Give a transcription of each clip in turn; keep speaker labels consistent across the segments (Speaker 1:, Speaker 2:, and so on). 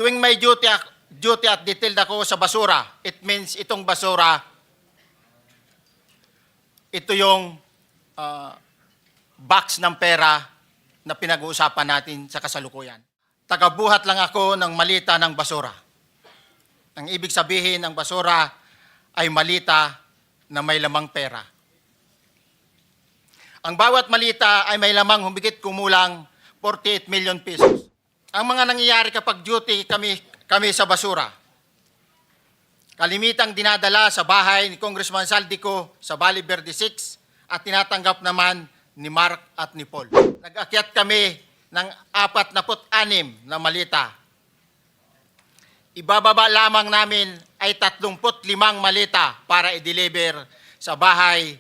Speaker 1: Tuwing may duty at detailed ako sa basura, it means itong basura, ito yung box ng pera na pinag-uusapan natin sa kasalukuyan. Tagabuhat lang ako ng malita ng basura. Ang ibig sabihin ng basura ay malita na may lamang pera. Ang bawat malita ay may lamang humigit kumulang 48 million pesos. Ang mga nangyayari kapag duty kami sa basura, kalimitang dinadala sa bahay ni Congressman Saldico sa Valle Verde 6 at tinatanggap naman ni Mark at ni Paul. Nag-akyat kami ng 46 na malita. Ibababa lamang namin ay 35 malita para i-deliver sa bahay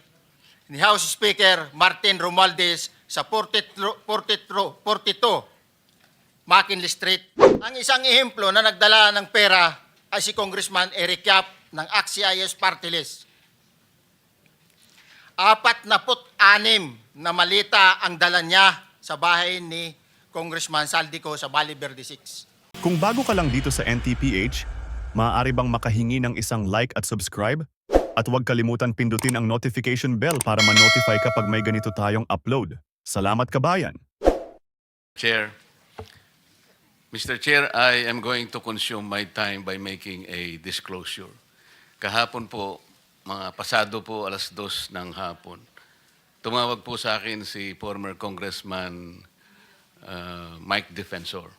Speaker 1: ni House Speaker Martin Romualdez sa 42 McKinley Street. Ang isang ehemplo na nagdala ng pera ay si Congressman Eric Yap ng AXIS Party List. 46 na malita ang dala niya sa bahay ni Congressman Saldico sa Valle Verde 6.
Speaker 2: Kung bago ka lang dito sa NTPH, maaari bang makahingi ng isang like at subscribe? At huwag kalimutan pindutin ang notification bell para ma-notify kapag may ganito tayong upload. Salamat kabayan!
Speaker 3: Chair, Mr. Chair, I am going to consume my time by making a disclosure. Kahapon po, mga pasado po 2:00 ng hapon, tumawag po sa akin si former Congressman Mike Defensor.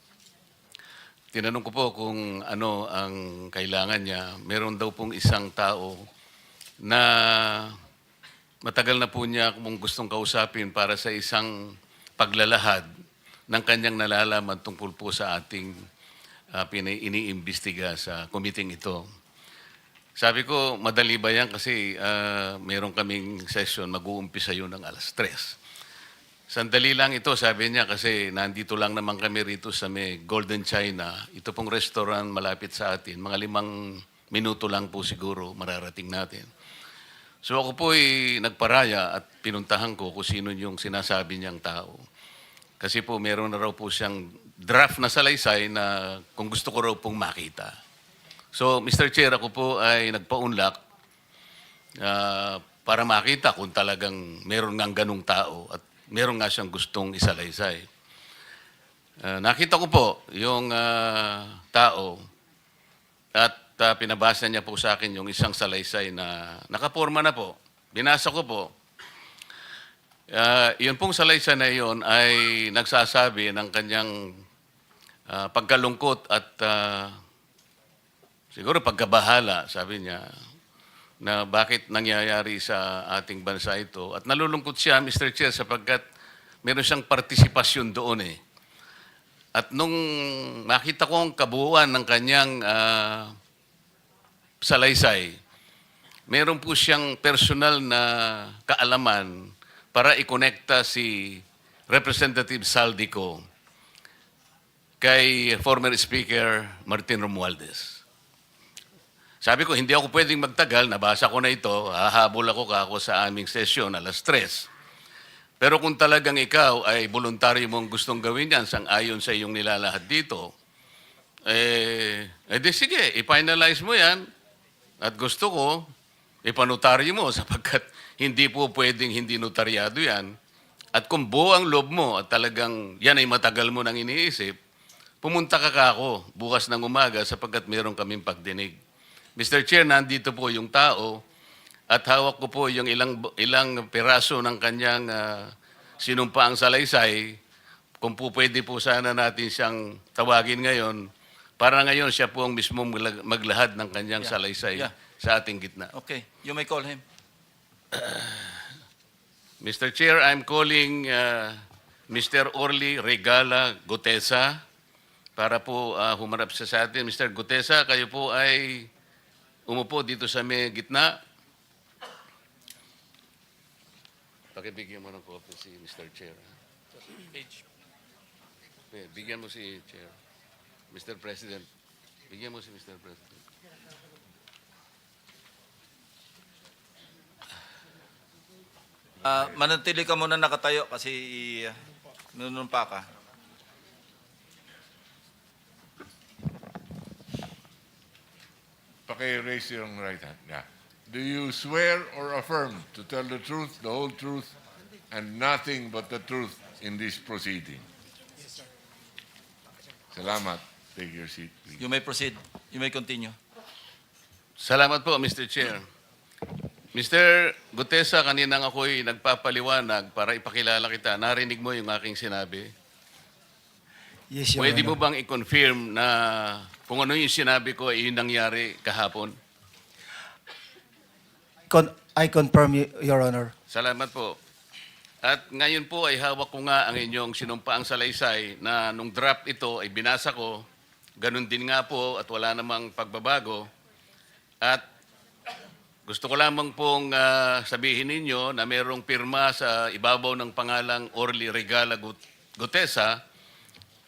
Speaker 3: Tinanong ko po kung ano ang kailangan niya. Meron daw pong isang tao na matagal na po niya kung gustong kausapin para sa isang paglalahad ng kanyang nalalaman tungkol po sa ating iniimbestiga sa committee ito. Sabi ko, madali ba yan kasi meron kaming session, mag-uumpisa yun ng 3:00. Sandali lang ito, sabi niya, kasi nandito lang naman kami rito sa may Golden China. Ito pong restaurant malapit sa atin. Mga 5 minuto lang po siguro mararating natin. So ako po ay nagparaya at pinuntahan ko kung sino yung sinasabi niyang tao. Kasi po meron na raw po siyang draft na salaysay na kung gusto ko raw pong makita. So Mr. Chair, ako po ay nagpaunlak para makita kung talagang meron ngang ganung tao at meron nga siyang gustong isalaysay. Nakita ko po yung tao at pinabasa niya po sa akin yung isang salaysay na nakaporma na po. Binasa ko po. Yun pong salaysay na yun ay nagsasabi ng kanyang pagkalungkot at siguro pagkabahala, sabi niya, na bakit nangyayari sa ating bansa ito. At nalulungkot siya, Mr. Chair, sapagkat meron siyang partisipasyon doon eh. At nung nakita ko ang kabuuan ng kanyang salaysay, meron po siyang personal na kaalaman para ikonekta si Representative Saldico kay former Speaker Martin Romualdez. Sabi ko, hindi ako pwedeng magtagal, nabasa ko na ito, hahabol ako sa aming sesyon 3:00. Pero kung talagang ikaw ay voluntaryo mong gustong gawin yan, sang-ayon sa iyong nilalahad dito, di sige, i-finalize mo yan at gusto ko, ipanotaryo mo sapagkat hindi po pwedeng hindi notaryado yan. At kung buo ang loob mo at talagang yan ay matagal mo nang iniisip, pumunta ka ako bukas ng umaga sapagkat meron kaming pagdinig. Mr. Chair, nandito po yung tao at hawak ko po yung ilang piraso ng kanyang sinumpaang salaysay. Kung po pwede po sana natin siyang tawagin ngayon, para ngayon siya po ang mismo maglahad ng kanyang salaysay sa ating gitna.
Speaker 4: Okay, you may call him.
Speaker 3: Mr. Chair, I'm calling Mr. Orly Regala Gutesa para po humarap siya sa atin. Mr. Gutesa, kayo po ay umupo dito sa may gitna. Pakibigyan mo ng copy si Mr. Chair. Bigyan mo si Chair. Mr. President. Bigyan mo si Mr. President.
Speaker 4: Manatili ka muna nakatayo kasi nunumpa ka.
Speaker 5: Raise your right hand. Yeah. Do you swear or affirm to tell the truth, the whole truth, and nothing but the truth in this proceeding? Yes, sir. Salamat. Take your seat, please.
Speaker 4: You may proceed. You may continue.
Speaker 3: Salamat po, Mr. Chair. Mr. Gutesa, kaninang ako'y nagpapaliwanag para ipakilala kita. Narinig mo yung aking sinabi.
Speaker 1: Yes, Your
Speaker 3: Pwede mo
Speaker 1: Honor.
Speaker 3: bang i-confirm na kung ano yung sinabi ko ay yung nangyari kahapon?
Speaker 1: I confirm, Your Honor.
Speaker 3: Salamat po. At ngayon po ay hawak ko nga ang inyong sinumpaang salaysay na nung draft ito ay binasa ko, ganun din nga po at wala namang pagbabago. At gusto ko lamang pong sabihin ninyo na mayroong pirma sa ibabaw ng pangalang Orly Regala Gutesa.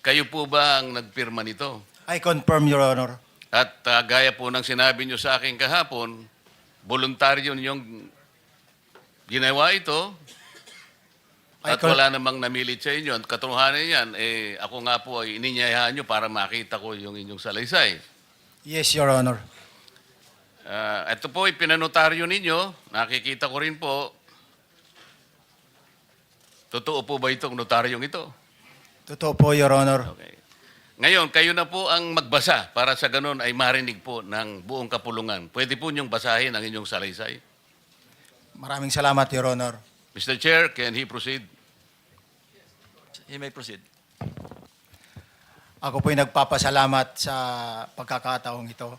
Speaker 3: Kayo po ba ang nagpirma nito?
Speaker 1: I confirm, Your Honor.
Speaker 3: At gaya po ng sinabi nyo sa akin kahapon, voluntaryo ninyong ginawa ito at wala namang namilit sa inyo. At katotohanan yan, ako nga po ay ininyayahan nyo para makita ko yung inyong salaysay.
Speaker 1: Yes, Your Honor.
Speaker 3: Ito po ay pinanotaryo ninyo. Nakikita ko rin po. Totoo po ba itong notaryong ito?
Speaker 1: Totoo po, Your Honor.
Speaker 3: Okay. Ngayon, kayo na po ang magbasa para sa ganun ay marinig po ng buong kapulungan. Pwede po niyong basahin ang inyong salaysay.
Speaker 1: Maraming salamat, Your Honor.
Speaker 3: Mr. Chair, can he proceed?
Speaker 4: You may proceed.
Speaker 1: Ako po'y nagpapasalamat sa pagkakataong ito.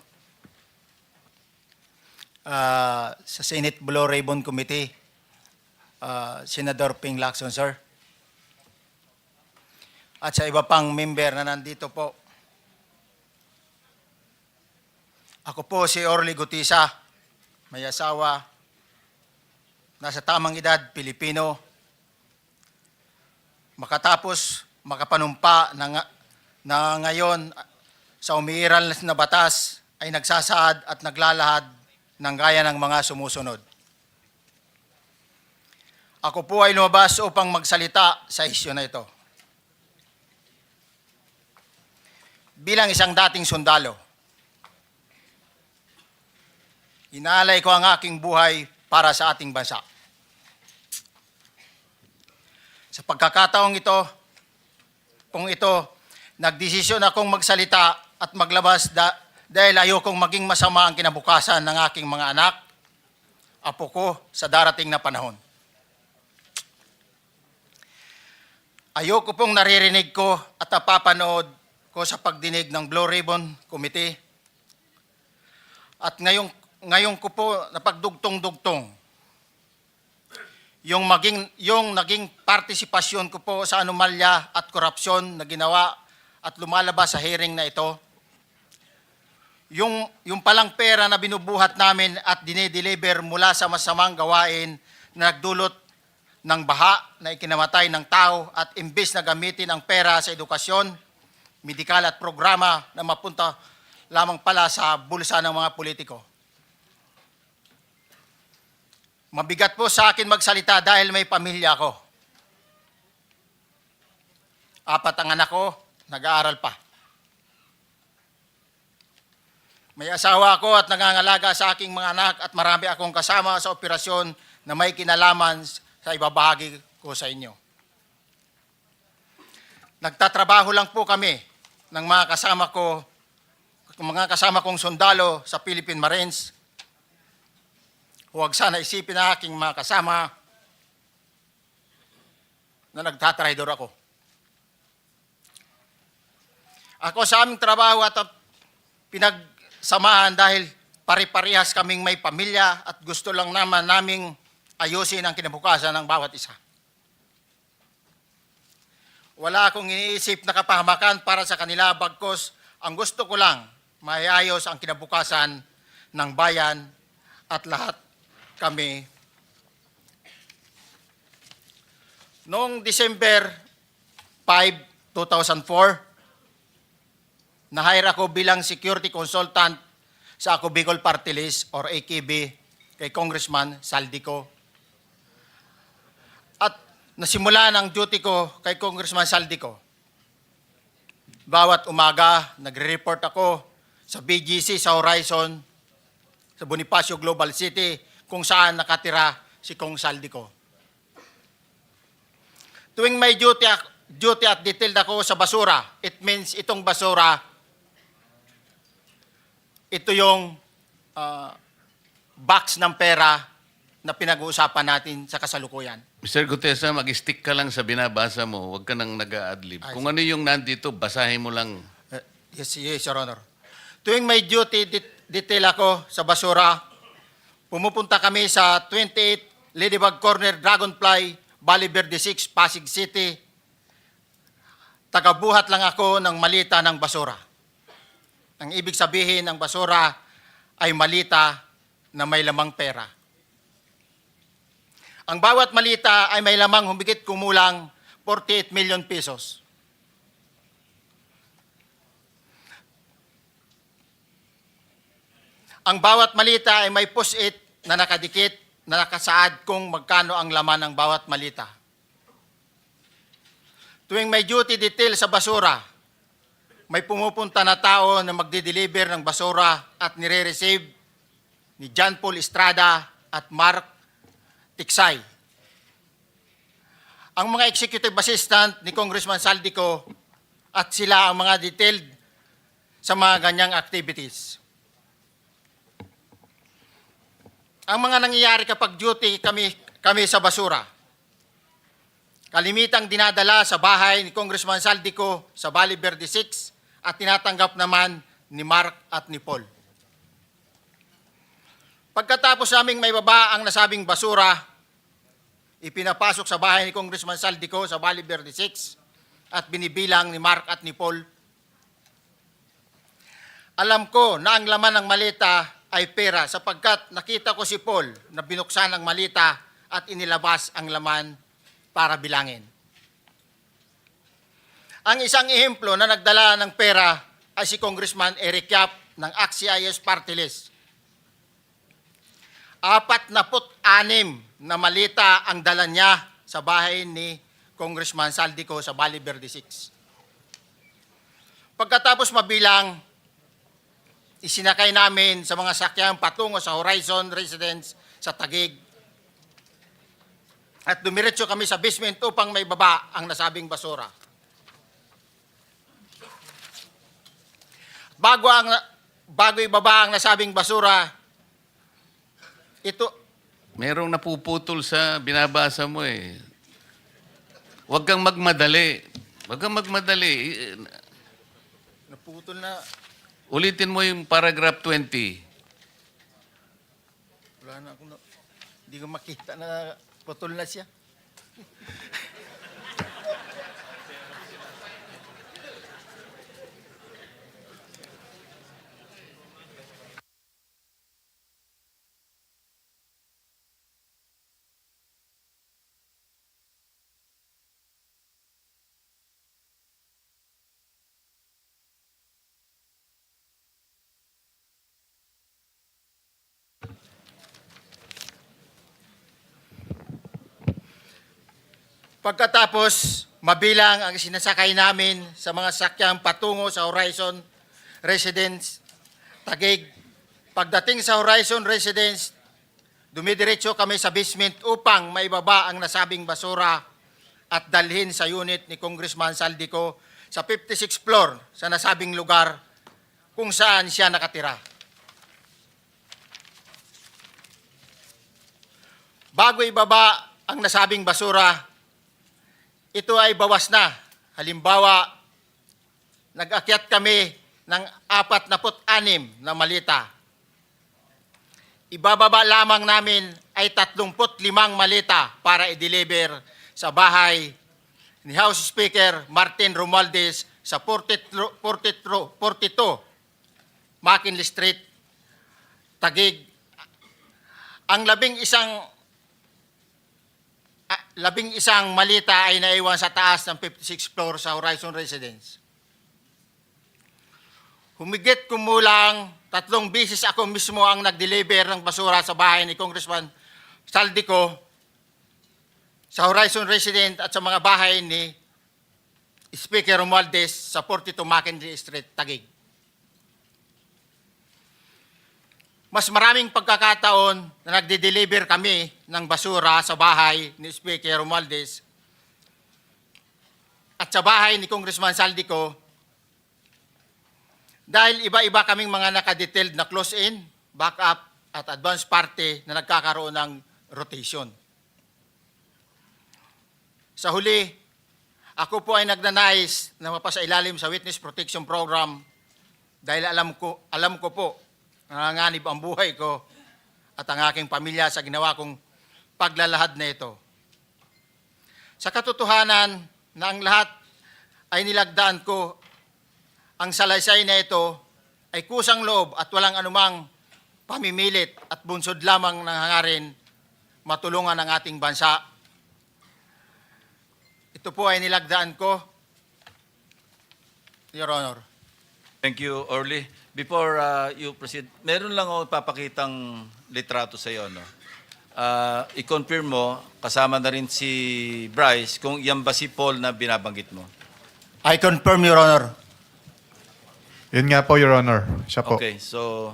Speaker 1: Sa Senate Blue Ribbon Committee, Senador Ping Lacson, sir. At sa iba pang member na nandito po. Ako po si Orly Gutesa, may asawa, nasa tamang edad, Pilipino. Makatapos makapanumpa na ngayon sa umiiral na batas ay nagsasaad at naglalahad ng gaya ng mga sumusunod. Ako po ay lumabas upang magsalita sa isyu na ito. Bilang isang dating sundalo, inaalay ko ang aking buhay para sa ating bansa. Sa pagkakataong ito, nagdesisyon akong magsalita at maglabas dahil ayokong maging masama ang kinabukasan ng aking mga anak, apo ko sa darating na panahon. Ayoko pong naririnig ko at napapanood ko sa pagdinig ng Blue Ribbon Committee. At ngayon ko po napagdugtong-dugtong yung naging partisipasyon ko po sa anomalya at korupsyon na ginawa at lumalabas sa hearing na ito. Yung palang pera na binubuhat namin at dinideliver mula sa masamang gawain na nagdulot ng baha na ikinamatay ng tao at imbes na gamitin ang pera sa edukasyon, medikal at programa na mapunta lamang pala sa bulsa ng mga politiko. Mabigat po sa akin magsalita dahil may pamilya ako. 4 ang anak ko, nag-aaral pa. May asawa ako at nangangalaga sa aking mga anak at marami akong kasama sa operasyon na may kinalaman sa ibabahagi ko sa inyo. Nagtatrabaho lang po kami ng mga kasama kong sundalo sa Philippine Marines. Huwag sana isipin na aking mga kasama na nagtatraidor ako. Ako sa aming trabaho at pinagsamahan dahil pare-parehas kaming may pamilya at gusto lang naman naming ayusin ang kinabukasan ng bawat isa. Wala akong iniisip na kapahamakan para sa kanila, bagkos ang gusto ko lang maiayos ang kinabukasan ng bayan at lahat kami. Noong December 5, 2004, na-hire ako bilang security consultant sa Ako Bicol Party List or AKB kay Congressman Saldico. At nasimula ang duty ko kay Congressman Saldico. Bawat umaga, nagre-report ako sa BGC sa Horizon sa Bonifacio Global City kung saan nakatira si Kong Saldico. Tuwing may duty at detailed ako sa basura, it means itong basura, ito yung box ng pera na pinag-uusapan natin sa kasalukuyan.
Speaker 3: Mr. Gutesa, mag-stick ka lang sa binabasa mo. Huwag ka nang nag-a-adlib. Kung ano yung nandito, basahin mo lang.
Speaker 1: Yes, Your Honor. Tuwing may duty detail ako sa basura, pumupunta kami sa 28 Ladybug Corner, Dragonfly, Valle Verde 6, Pasig City. Tagabuhat lang ako ng malita ng basura. Ang ibig sabihin ng basura ay malita na may lamang pera. Ang bawat malita ay may lamang humigit kumulang 48 million pesos. Ang bawat malita ay may post-it na nakadikit na nakasaad kung magkano ang laman ng bawat malita. Tuwing may duty detail sa basura, may pumupunta na tao na magde-deliver ng basura at nire-receive ni John Paul Estrada at Mark Tiksay. Ang mga executive assistant ni Congressman Saldico at sila ang mga detailed sa mga ganyang activities. Ang mga nangyayari kapag duty kami sa basura, kalimitang dinadala sa bahay ni Congressman Saldico sa Valle Verde 6 at tinatanggap naman ni Mark at ni Paul. Pagkatapos naming may baba ang nasabing basura, ipinapasok sa bahay ni Congressman Saldico sa Valle Verde 6 at binibilang ni Mark at ni Paul. Alam ko na ang laman ng malita ay pera sapagkat nakita ko si Paul na binuksan ang malita at inilabas ang laman para bilangin. Ang isang ehemplo na nagdala ng pera ay si Congressman Eric Yap ng AXIS Party List. 46 na malita ang dala niya sa bahay ni Congressman Saldico sa Valle Verde 6. Pagkatapos mabilang, isinakay namin sa mga sakyang patungo sa Horizon Residence sa Taguig. At dumiretso kami sa basement upang may baba ang nasabing basura. Bago ibaba ang nasabing basura, ito,
Speaker 3: Merong napuputol sa binabasa mo eh. Huwag kang magmadali. Huwag kang magmadali.
Speaker 1: naputol na,
Speaker 3: Ulitin mo yung paragraph 20.
Speaker 1: wala na akong, hindi ko makita na putol na siya. Pagkatapos, mabilang ang sinasakay namin sa mga sakyang patungo sa Horizon Residence, Taguig. Pagdating sa Horizon Residence, dumidiretso kami sa basement upang maibaba ang nasabing basura at dalhin sa unit ni Congressman Saldico sa 56th floor sa nasabing lugar kung saan siya nakatira. Bago ibaba ang nasabing basura, ito ay bawas na. Halimbawa, nag-akyat kami ng 46 na malita. Ibababa lamang namin ay 35 malita para i-deliver sa bahay ni House Speaker Martin Romualdez sa 42 McKinley Street, Taguig. Ang labing isang malita ay naiwan sa taas ng 56th floor sa Horizon Residence. Humigit kumulang 3 beses ako mismo ang nag-deliver ng basura sa bahay ni Congressman Saldico sa Horizon Residence at sa mga bahay ni Speaker Romualdez sa 42 McKinley Street, Taguig. mas maraming pagkakataon na nagde-deliver kami ng basura sa bahay ni Speaker Romualdez at sa bahay ni Congressman Saldico dahil iba-iba kaming mga nakadetailed na close-in, backup at advance party na nagkakaroon ng rotation. Sa huli, ako po ay nagnanais na mapasailalim sa Witness Protection Program dahil alam ko po nanganganib ang buhay ko at ang aking pamilya sa ginawa kong paglalahad na ito. Sa katotohanan na ang lahat ay nilagdaan ko, ang salaysay na ito ay kusang loob at walang anumang pamimilit at bunsod lamang ng hangarin matulungan ang ating bansa. Ito po ay nilagdaan ko, Your Honor.
Speaker 4: Thank you, Orly. Before you proceed, meron lang ako papakitang litrato sa iyo. No? I-confirm mo, kasama na rin si Bryce, kung yan ba si Paul na binabanggit mo.
Speaker 1: I confirm, Your Honor.
Speaker 6: Yun nga po, Your Honor. Siya po.
Speaker 4: Okay, so,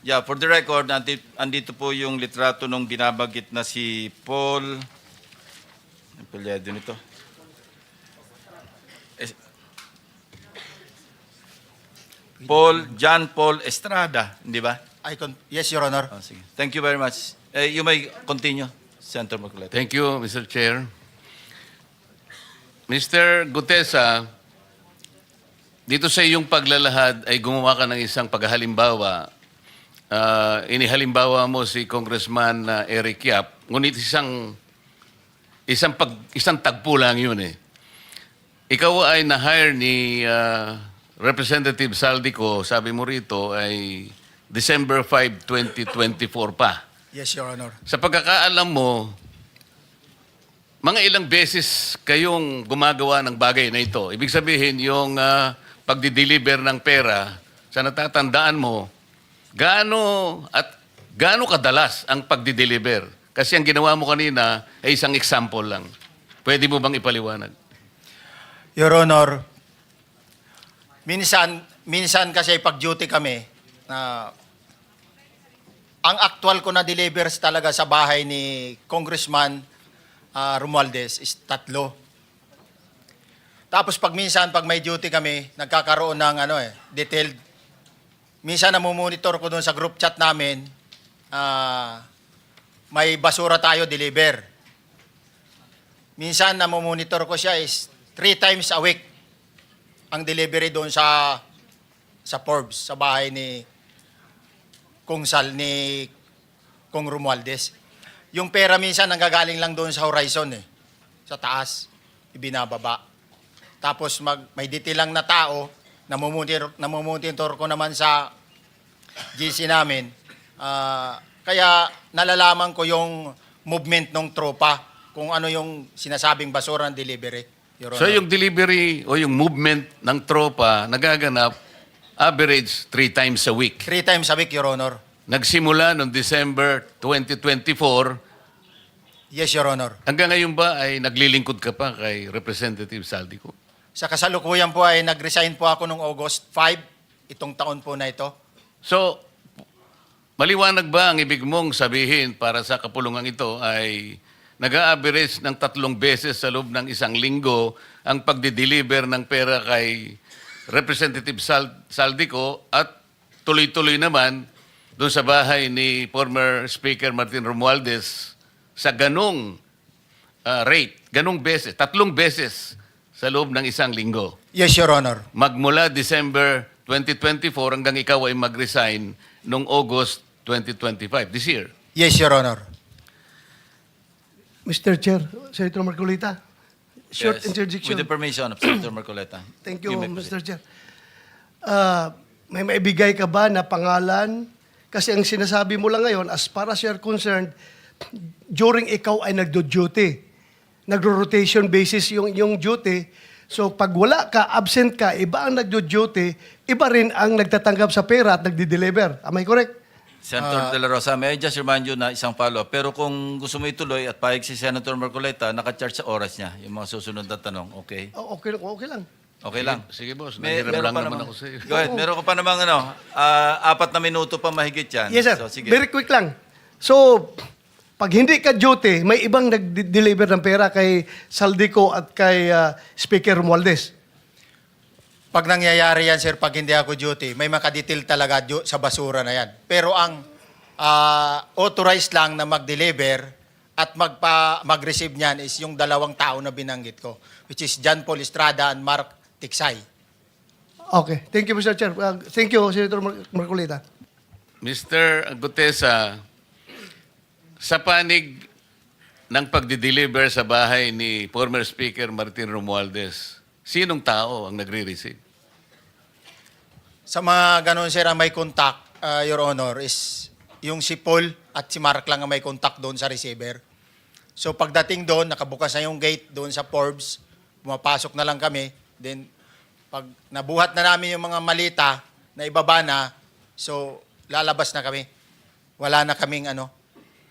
Speaker 4: yeah, for the record, andito po yung litrato nung binabanggit na si Paul. Ang palyado nito. John Paul Estrada, di ba?
Speaker 1: Yes, Your Honor.
Speaker 4: Oh, sige. Thank you very much. You may continue, Senator Marcoleta.
Speaker 3: Thank you, Mr. Chair. Mr. Gutesa, dito sa iyong paglalahad ay gumawa ka ng isang paghalimbawa. Inihalimbawa mo si Congressman Eric Yap, ngunit isang tagpo lang yun eh. Ikaw ay na-hire ni Representative Saldico, sabi mo rito, ay December 5, 2024 pa.
Speaker 1: Yes, Your Honor.
Speaker 3: Sa pagkakaalam mo, mga ilang beses kayong gumagawa ng bagay na ito. Ibig sabihin, yung pagdi-deliver ng pera, sa natatandaan mo, gaano kadalas ang pagdi-deliver? Kasi ang ginawa mo kanina ay isang example lang. Pwede mo bang ipaliwanag?
Speaker 1: Your Honor, minsan kasi pag-duty kami, ang actual ko na delivers talaga sa bahay ni Congressman Romualdez is 3. Tapos pag may duty kami, nagkakaroon ng detailed. Minsan namumonitor ko doon sa group chat namin, may basura tayo deliver. Minsan namumonitor ko siya is 3 times a week ang delivery doon sa Forbes, sa bahay ni Kung Romualdez. Yung pera minsan nanggagaling lang doon sa horizon sa taas, ibinababa. Tapos may detail lang na tao, namumonitor ko naman sa GC namin. Kaya nalalaman ko yung movement ng tropa, kung ano yung sinasabing basura ng delivery. Your
Speaker 3: So
Speaker 1: Honor.
Speaker 3: yung delivery o yung movement ng tropa nagaganap average 3 times a week.
Speaker 1: 3 times a week, Your Honor.
Speaker 3: Nagsimula noong December 2024.
Speaker 1: Yes, Your Honor.
Speaker 3: Hanggang ngayon ba ay naglilingkod ka pa kay Representative Saldico?
Speaker 1: Sa kasalukuyan po ay nag-resign po ako noong August 5, itong taon po na ito.
Speaker 3: So, maliwanag ba ang ibig mong sabihin para sa kapulungan ito ay nag-a-average ng 3 beses sa loob ng isang linggo ang pagdi-deliver ng pera kay Representative Saldico at tuloy-tuloy naman doon sa bahay ni former Speaker Martin Romualdez sa ganong rate, ganong beses, 3 beses sa loob ng isang linggo.
Speaker 1: Yes, Your Honor.
Speaker 3: Magmula December 2024 hanggang ikaw ay mag-resign noong August 2025, this year.
Speaker 1: Yes, Your Honor.
Speaker 7: Mr. Chair, Senator Marcolita, short
Speaker 4: Yes.
Speaker 7: interjection.
Speaker 4: With the permission of Senator Marcoleta.
Speaker 7: Thank you,
Speaker 4: may
Speaker 7: Mr.
Speaker 4: proceed.
Speaker 7: Chair. May maibigay ka ba na pangalan? Kasi ang sinasabi mo lang ngayon, as far as you're concerned, during ikaw ay nagdo-duty, nagro-rotation basis yung duty. So pag wala ka, absent ka, iba ang nagdo-duty, iba rin ang nagtatanggap sa pera at nagdi-deliver. Am I correct?
Speaker 4: Senator De La Rosa, may I just remind you na isang follow-up. Pero kung gusto mo ituloy at pahig si Senator Marcoleta, naka-charge sa oras niya, yung mga susunod na tanong, okay?
Speaker 7: Okay lang.
Speaker 4: Okay lang.
Speaker 3: Sige, boss.
Speaker 4: May-
Speaker 3: Nangiram
Speaker 4: meron
Speaker 3: lang
Speaker 4: pa
Speaker 3: naman
Speaker 4: namang-
Speaker 3: ako sa iyo.
Speaker 4: Go ahead. Meron ka pa namang 4 na minuto pa mahigit yan.
Speaker 7: Yes, sir.
Speaker 4: So, sige.
Speaker 7: Very quick lang. So, pag hindi ka duty, may ibang nag-deliver ng pera kay Saldico at kay Speaker Romualdez.
Speaker 1: Pag nangyayari yan, sir, pag hindi ako duty, may makadetail talaga sa basura na yan. Pero ang authorized lang na mag-deliver at mag-receive niyan is yung 2 tao na binanggit ko, which is John Paul Estrada and Mark Tiksay.
Speaker 7: Okay. Thank you, Mr. Chair. Thank you, Senator Marcolita.
Speaker 3: Mr. Gutesa, sa panig ng pagdi-deliver sa bahay ni former Speaker Martin Romualdez, sinong tao ang nagre-receive?
Speaker 1: Sa mga ganun, sir, ang may contact, Your Honor, is yung si Paul at si Mark lang ang may contact doon sa receiver. So pagdating doon, nakabukas na yung gate doon sa Forbes, pumapasok na lang kami. Then pag nabuhat na namin yung mga malita na ibaba na, so lalabas na kami. Wala na kaming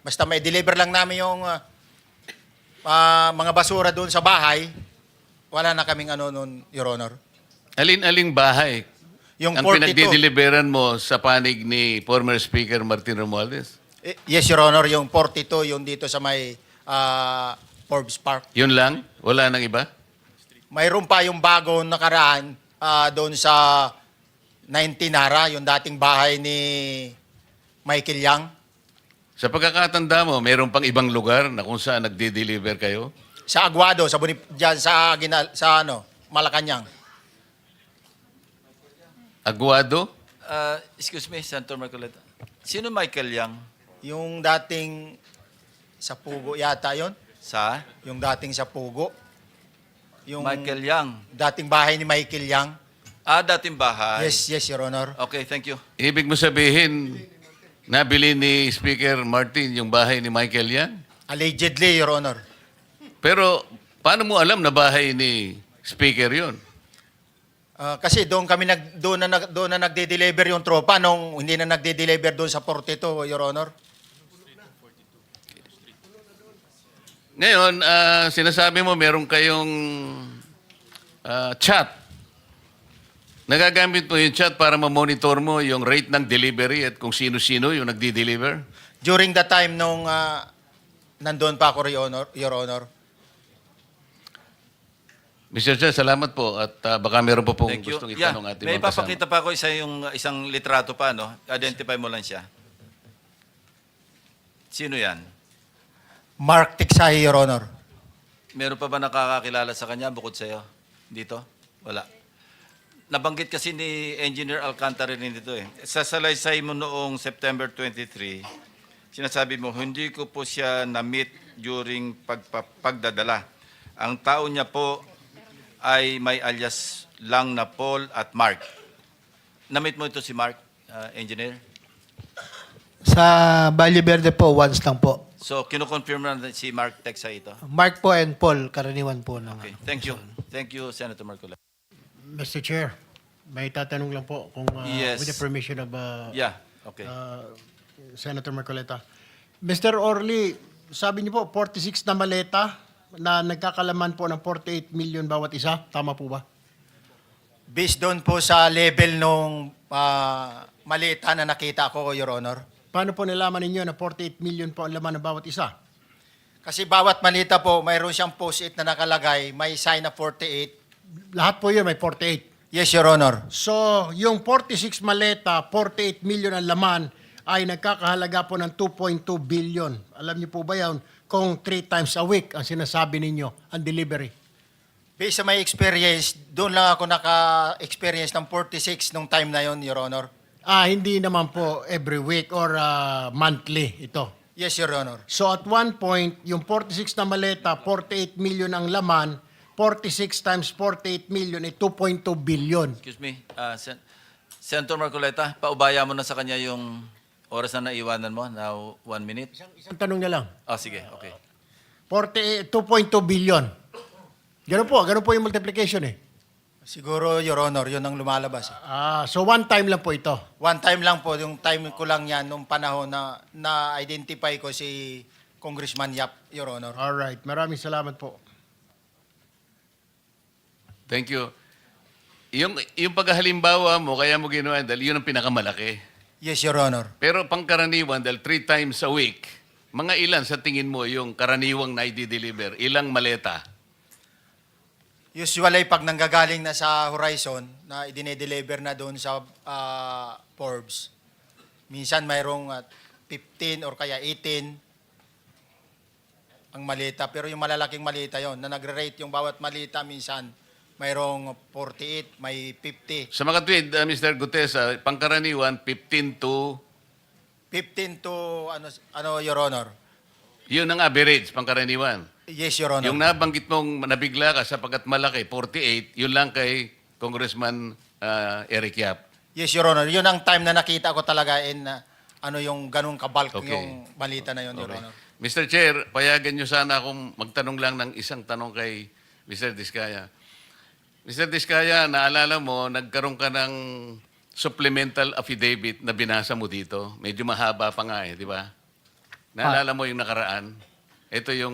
Speaker 1: basta may deliver lang namin yung mga basura doon sa bahay, wala na kaming noon, Your Honor.
Speaker 3: Alin-aling bahay
Speaker 1: Yung
Speaker 3: ang
Speaker 1: 42.
Speaker 3: pinagdi-deliveran mo sa panig ni former Speaker Martin Romualdez?
Speaker 1: Yes, Your Honor, yung 42, yung dito sa may Forbes Park.
Speaker 3: Yun lang? Wala nang iba?
Speaker 1: Mayroon pa yung bago nakaraan doon sa 19 Nara, yung dating bahay ni Michael Yang.
Speaker 3: Sa pagkakatanda mo, mayroon pang ibang lugar na kung saan nagdi-deliver kayo?
Speaker 1: Sa Aguado, dyan sa Malacanang.
Speaker 3: Aguado?
Speaker 4: Excuse me, Senator Marcoleta. Sino Michael Yang?
Speaker 1: Yung dating sa Pugo yata yon,
Speaker 4: Sa?
Speaker 1: yung dating sa Pugo. Yung
Speaker 4: Michael Yang.
Speaker 1: dating bahay ni Michael Yang.
Speaker 4: Dating bahay.
Speaker 1: Yes, Your Honor.
Speaker 4: Okay, thank you.
Speaker 3: Ibig mo sabihin, nabili ni Speaker Martin yung bahay ni Michael Yan?
Speaker 1: Allegedly, Your Honor.
Speaker 3: Pero paano mo alam na bahay ni Speaker yon?
Speaker 1: Kasi doon na nagde-deliver yung tropa nung hindi na nagde-deliver doon sa 42, Your Honor.
Speaker 3: Ngayon, sinasabi mo meron kayong chat. Nagagamit mo yung chat para ma-monitor mo yung rate ng delivery at kung sino-sino yung nagdi-deliver?
Speaker 1: During the time nung nandoon pa ako, Your Honor.
Speaker 4: Mr.
Speaker 3: Chair, salamat po at baka meron po pong
Speaker 4: Thank you.
Speaker 3: gustong
Speaker 4: Yeah,
Speaker 3: itanong ating
Speaker 4: may
Speaker 3: mga kasama.
Speaker 4: papakita pa ako isang litrato pa, no? Identify mo lang siya. Sino yan?
Speaker 1: Mark Tiksay, Your Honor.
Speaker 4: Meron pa ba nakakakilala sa kanya bukod sa'yo? Dito? Wala. Nabanggit kasi ni Engineer Alcantara rin dito eh. Sa salaysay mo noong September 23, sinasabi mo, hindi ko po siya na-meet during pagdadala. Ang tao niya po ay may alias lang na Paul at Mark. Na-meet mo ito si Mark, Engineer?
Speaker 8: Sa Valle Verde po, once lang po.
Speaker 4: So, kinukonfirm na si Mark Texa ito?
Speaker 8: Mark po and Paul, karaniwan po ng...
Speaker 4: Okay, thank you. Thank you, Senator Marcola.
Speaker 9: Mr. Chair, may tatanong lang po kung
Speaker 4: Yes.
Speaker 9: with the permission of
Speaker 4: Yeah, okay.
Speaker 9: Senator Marcoleta. Mr. Orly, sabi niyo po 46 na maleta na nagkakalaman po ng 48 million bawat isa. Tama po ba?
Speaker 1: Based doon po sa level nung malita na nakita ko, Your Honor.
Speaker 9: Paano po nalaman ninyo na 48 million po ang laman ng bawat isa?
Speaker 1: Kasi bawat malita po, mayroon siyang post-it na nakalagay, may sign na 48.
Speaker 9: Lahat po yun may 48.
Speaker 1: Yes, Your Honor.
Speaker 9: So, yung 46 maleta, 48 million ang laman ay nagkakahalaga po ng 2.2 billion. Alam niyo po ba yan? Kung 3 times a week ang sinasabi ninyo, ang delivery.
Speaker 1: Based sa my experience, doon lang ako naka-experience ng 46 nung time na yon, Your Honor.
Speaker 9: Hindi naman po every week or monthly ito.
Speaker 1: Yes, Your Honor.
Speaker 9: So at one point, yung 46 na maleta, 48 million ang laman, 46 times 48 million ay 2.2 billion.
Speaker 4: Excuse me, Senator Marcoleta, paubaya mo na sa kanya yung oras na naiwanan mo, now 1 minute.
Speaker 9: Isang tanong na lang.
Speaker 4: Sige, okay.
Speaker 9: 2.2 billion. Ganun po yung multiplication eh.
Speaker 1: Siguro, Your Honor, yun ang lumalabas.
Speaker 9: So one time lang po ito.
Speaker 1: One time lang po, yung time ko lang yan, nung panahon na na-identify ko si Congressman Yap, Your Honor.
Speaker 9: Alright, maraming salamat po.
Speaker 3: Thank you. yung paghalimbawa mo, kaya mo ginawa dahil yun ang pinakamalaki.
Speaker 1: Yes, Your Honor.
Speaker 3: Pero pangkaraniwan, dahil 3 times a week, mga ilan sa tingin mo yung karaniwang na i-deliver? Ilang maleta?
Speaker 1: Usually, pag nanggagaling na sa Horizon, na idine-deliver na doon sa Forbes, minsan mayroong 15 or kaya 18 ang malita. Pero yung malalaking malita yon na nagre-rate yung bawat malita, minsan mayroong 48, may 50.
Speaker 3: Sa mga tweet, Mr. Gutesa, pangkaraniwan, 15 to...
Speaker 1: 15 to, ano Your Honor?
Speaker 3: Yun ang average, pangkaraniwan.
Speaker 1: Yes, Your Honor.
Speaker 3: Yung nabanggit mong nabigla ka sapagkat malaki, 48, yun lang kay Congressman Eric Yap.
Speaker 1: Yes, Your Honor. Yun ang time na nakita ko talaga in ano yung ganung kabalk
Speaker 3: Okay.
Speaker 1: yung balita na yun, Your
Speaker 3: Okay.
Speaker 1: Honor.
Speaker 3: Mr. Chair, payagan nyo sana akong magtanong lang ng isang tanong kay Mr. Diskaya. Mr. Diskaya, naalala mo, nagkaroon ka ng supplemental affidavit na binasa mo dito. Medyo mahaba pa nga di ba? Naalala mo yung nakaraan? Ito yung